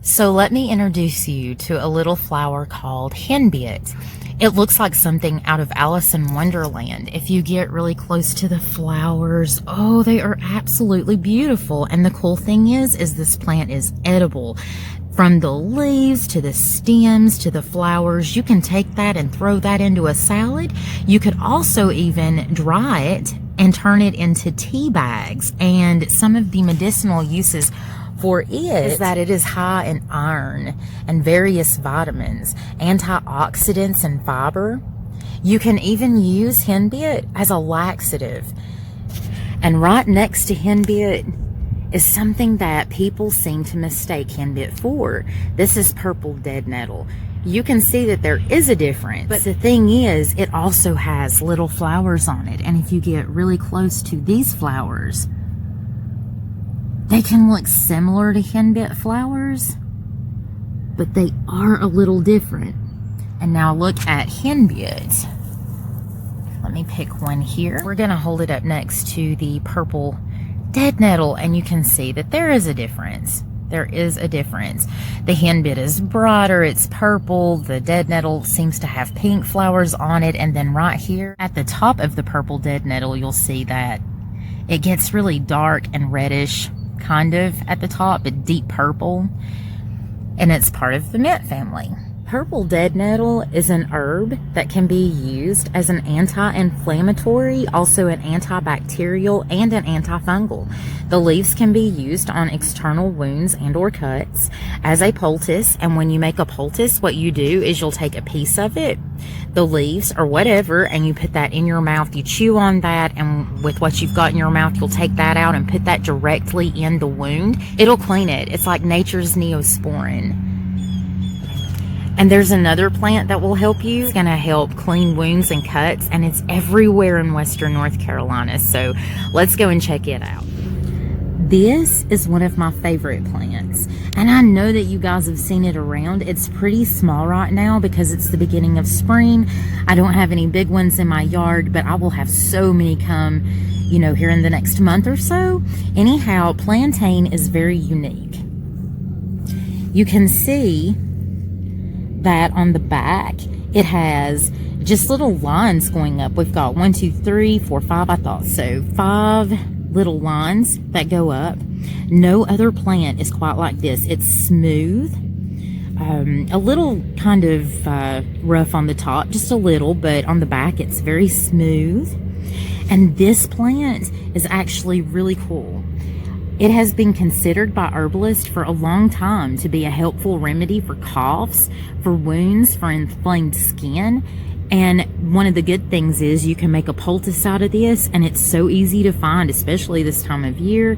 So let me introduce you to a little flower called henbit. It looks like something out of Alice in Wonderland. If you get really close to the flowers, oh, they are absolutely beautiful. And the cool thing is this plant is edible. From the leaves to the stems to the flowers, you can take that and throw that into a salad. You could also even dry it and turn it into tea bags. And some of the medicinal uses for it is that it is high in iron and various vitamins, antioxidants, and fiber. You can even use henbit as a laxative. And right next to henbit is something that people seem to mistake henbit for. This is purple dead nettle. You can see that there is a difference, but the thing is, it also has little flowers on it. And if you get really close to these flowers, they can look similar to henbit flowers, but they are a little different. And now look at henbit. Let me pick one here. We're gonna hold it up next to the purple dead nettle, and you can see that there is a difference. There is a difference. The henbit is brighter, it's purple. The dead nettle seems to have pink flowers on it. And then right here at the top of the purple dead nettle, you'll see that it gets really dark and reddish, kind of at the top, but deep purple, and it's part of the mint family. Purple dead nettle is an herb that can be used as an anti-inflammatory, also an antibacterial, and an antifungal. The leaves can be used on external wounds and or cuts as a poultice, and when you make a poultice, what you do is you'll take a piece of it, the leaves or whatever, and you put that in your mouth. You chew on that, and with what you've got in your mouth, you'll take that out and put that directly in the wound. It'll clean it. It's like nature's Neosporin. And there's another plant that will help you. It's gonna help clean wounds and cuts, and it's everywhere in Western North Carolina. So let's go and check it out. This is one of my favorite plants, and I know that you guys have seen it around. It's pretty small right now because it's the beginning of spring. I don't have any big ones in my yard, but I will have so many come, you know, here in the next month or so. Anyhow, plantain is very unique. You can see that on the back it has just little lines going up. We've got 1, 2, 3, 4, 5. I thought so. 5 little lines that go up. No other plant is quite like this. It's smooth, a little kind of rough on the top, just a little, but on the back it's very smooth. And this plant is actually really cool. It has been considered by herbalists for a long time to be a helpful remedy for coughs, for wounds, for inflamed skin. And one of the good things is you can make a poultice out of this, and it's so easy to find, especially this time of year.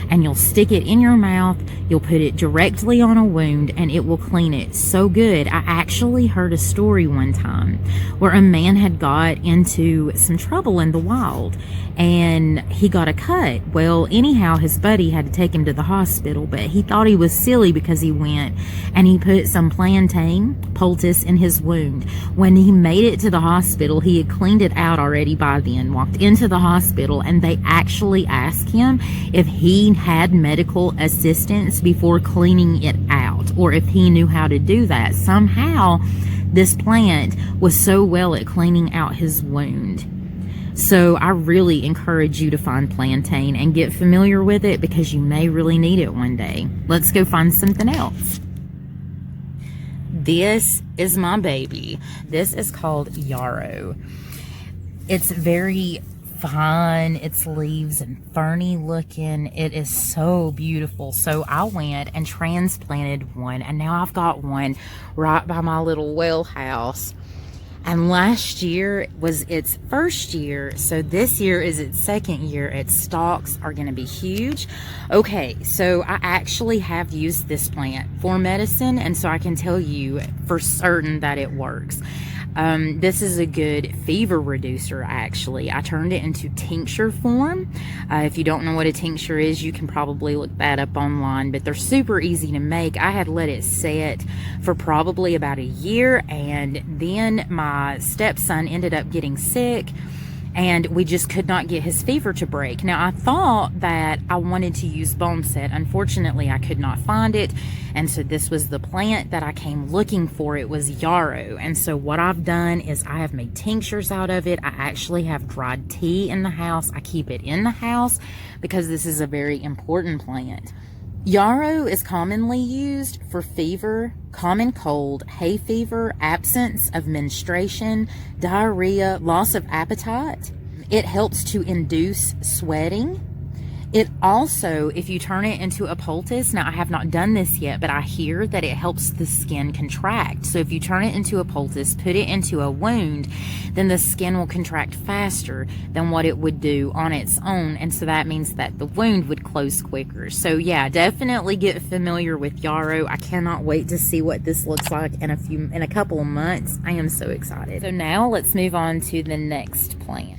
And you'll stick it in your mouth, you'll put it directly on a wound, and it will clean it so good. I actually heard a story one time where a man had got into some trouble in the wild, and he got a cut. Well, anyhow, his buddy had to take him to the hospital, but he thought he was silly because he went and he put some plantain poultice in his wound. When he made it to the hospital, he had cleaned it out already by then, walked into the hospital, and they actually asked him if he had medical assistance before cleaning it out, or if he knew how to do that. Somehow this plant was so well at cleaning out his wound. So I really encourage you to find plantain and get familiar with it, because you may really need it one day. Let's go find something else. This is my baby. This is called yarrow. It's very fine. Its leaves and ferny looking. It is so beautiful. So I went and transplanted one, and now I've got one right by my little well house. And last year was its first year, so this year is its second year. Its stalks are going to be huge. Okay, so I actually have used this plant for medicine, and so I can tell you for certain that it works. This is a good fever reducer, actually. I turned it into tincture form. If you don't know what a tincture is, you can probably look that up online, but they're super easy to make. I had let it set for probably about a year, and then my stepson ended up getting sick, and we just could not get his fever to break. Now, I thought that I wanted to use boneset. Unfortunately, I could not find it, and so this was the plant that I came looking for. It was yarrow, and so what I've done is I have made tinctures out of it. I actually have dried tea in the house. I keep it in the house because this is a very important plant. Yarrow is commonly used for fever, common cold, hay fever, absence of menstruation, diarrhea, loss of appetite. It helps to induce sweating. It also, if you turn it into a poultice, now I have not done this yet, but I hear that it helps the skin contract. So if you turn it into a poultice, put it into a wound, then the skin will contract faster than what it would do on its own. And so that means that the wound would close quicker. So yeah, definitely get familiar with yarrow. I cannot wait to see what this looks like in a couple of months. I am so excited. So now let's move on to the next plant.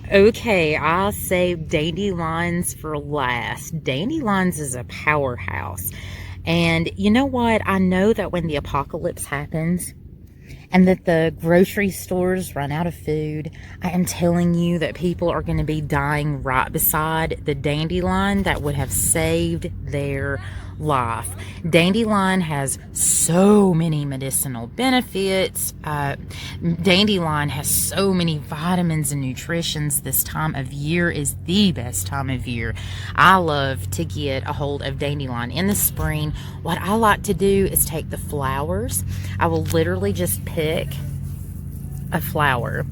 Okay, I'll save dandelions for last. Dandelions is a powerhouse. And you know what? I know that when the apocalypse happens and that the grocery stores run out of food, I am telling you that people are going to be dying right beside the dandelion that would have saved their life. Dandelion has so many medicinal benefits. Dandelion has so many vitamins and nutritions. This time of year is the best time of year. I love to get a hold of dandelion in the spring. What I like to do is take the flowers. I will literally just pick a flower.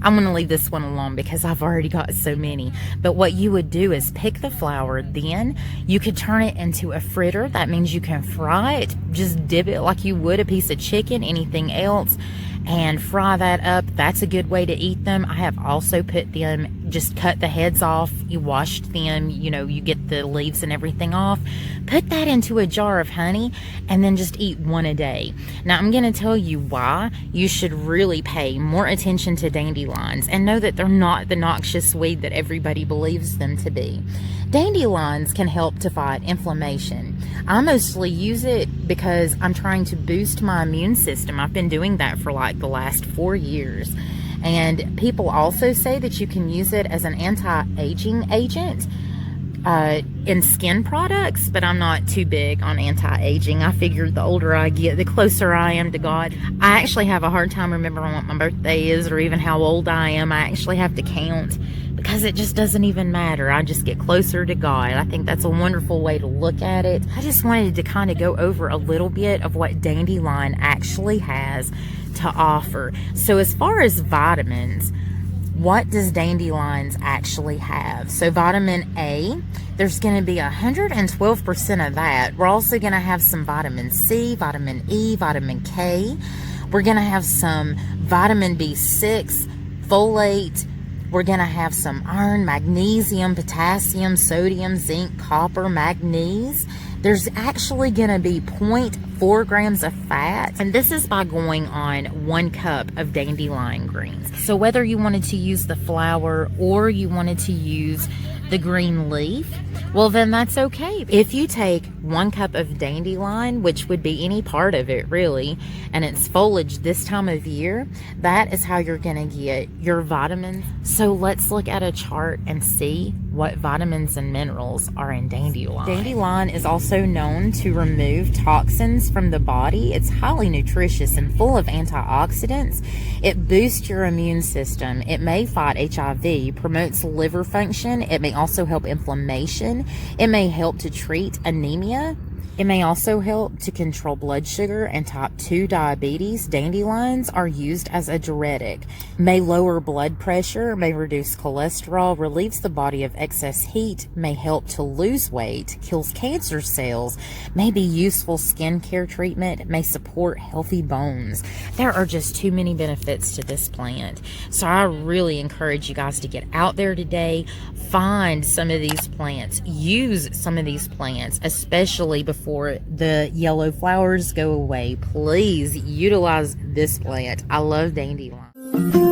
I'm going to leave this one alone because I've already got so many. But what you would do is pick the flower. Then you could turn it into a fritter. That means you can fry it. Just dip it like you would a piece of chicken, anything else, and fry that up. That's a good way to eat them. I have also put them, just cut the heads off. You washed them, you know, you get the leaves and everything off. Put that into a jar of honey and then just eat one a day. Now, I'm going to tell you why you should really pay more attention to dandelions and know that they're not the noxious weed that everybody believes them to be. Dandelions can help to fight inflammation. I mostly use it because I'm trying to boost my immune system. I've been doing that for like the last 4 years. And people also say that you can use it as an anti-aging agent in skin products, but I'm not too big on anti-aging. I figure the older I get, the closer I am to God. I actually have a hard time remembering what my birthday is or even how old I am. I actually have to count because it just doesn't even matter. I just get closer to God. I think that's a wonderful way to look at it. I just wanted to kind of go over a little bit of what dandelion actually has to offer. So as far as vitamins, what does dandelions actually have? So vitamin A, there's going to be 112% of that. We're also going to have some vitamin C, vitamin E, vitamin K. We're going to have some vitamin B6, folate. We're going to have some iron, magnesium, potassium, sodium, zinc, copper, manganese. There's actually going to be 0.4 grams of fat, and this is by going on 1 cup of dandelion greens. So whether you wanted to use the flower or you wanted to use the green leaf, well, then that's okay. If you take 1 cup of dandelion, which would be any part of it really, and it's foliage this time of year, that is how you're going to get your vitamins. So let's look at a chart and see what vitamins and minerals are in dandelion. Dandelion is also known to remove toxins from the body. It's highly nutritious and full of antioxidants. It boosts your immune system. It may fight HIV, promotes liver function. It may also help inflammation. It may help to treat anemia. It may also help to control blood sugar and type 2 diabetes. Dandelions are used as a diuretic, may lower blood pressure, may reduce cholesterol, relieves the body of excess heat, may help to lose weight, kills cancer cells, may be useful skincare treatment, may support healthy bones. There are just too many benefits to this plant. So I really encourage you guys to get out there today, find some of these plants, use some of these plants, especially before the yellow flowers go away. Please utilize this plant. I love dandelion.